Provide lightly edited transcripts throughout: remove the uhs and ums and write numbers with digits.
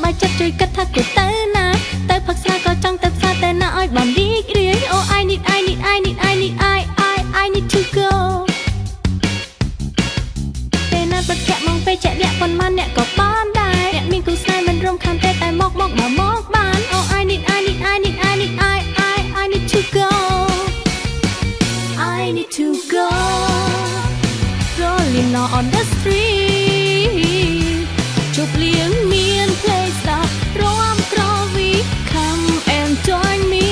បាយចិត្តជួយគិតថាគួរទៅណាទៅផឹកស្រាក៏ចង់ទៅផ្សារតែណាឲ្យបានរីករាយ Oh I need I need to go ពេលណាប្រធាក់មកពេលជាក់លាក់ប៉ុន្មានអ្នកក៏បានដែរអ្នកមានគូស្នេហ៍មិនរំខានទេតែមកបាន Oh I need I need to go I need to go Rolling on the street ជប់លៀងមាន place ដល់រំក្រវី Come and join me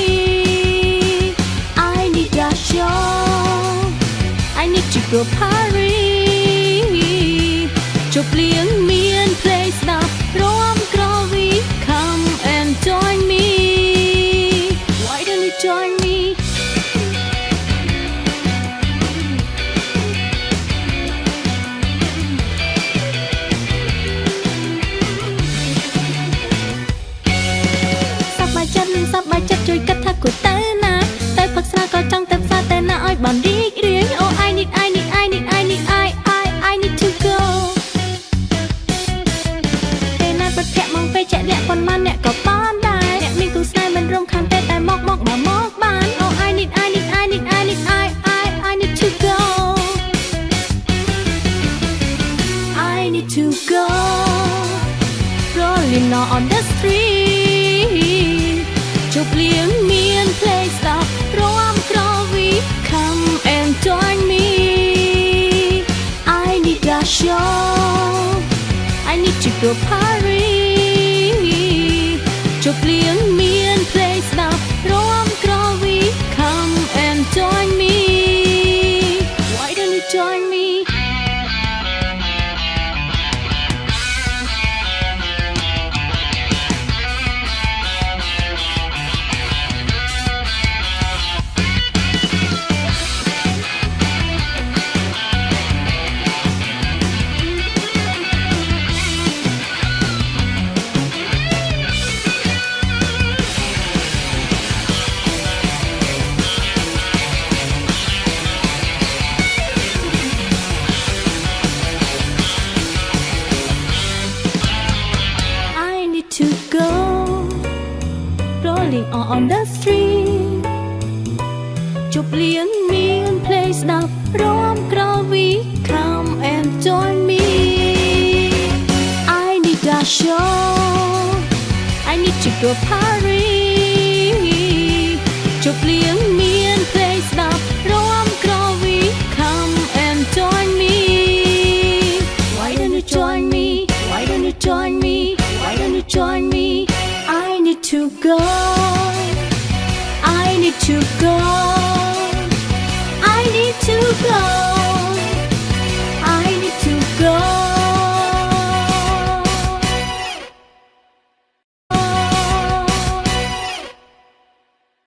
I need a show I need to go Paris ជប់លៀងមាន place ដល់រំក្រវី Come and join me Why don't you join meសប្បាយចិត្តជួយគិតថាគួរទៅណាទៅផឹកស្រាក៏ចង់ទៅផ្សារតែណាឲ្យបានរីករាយ Oh I need to go ពេលណាប្រធាក់មកពេលជាក់លាក់ប៉ុន្មានអ្នកក៏បានដែរអ្នកមានគូស្នេហ៍មិនរំខានទេតែមកបាន Oh I need to go I need to go Rolling on the street ជប់លៀងមាន place ដល់រំក្រវី Come and join me I need a show I need to go Paris ជប់លៀងមាន place ដល់រំក្រវី Come and join me Why don't you join me to go rolling on the street ជប់លៀងមាន place ដល់រំក្រវី Come and join me I need a show I need to go Paris ជប់លៀងមាន place ដល់រំក្រវី Come and join me Why don't you join me Why don't you join me Why don't you join me I need to go I need to go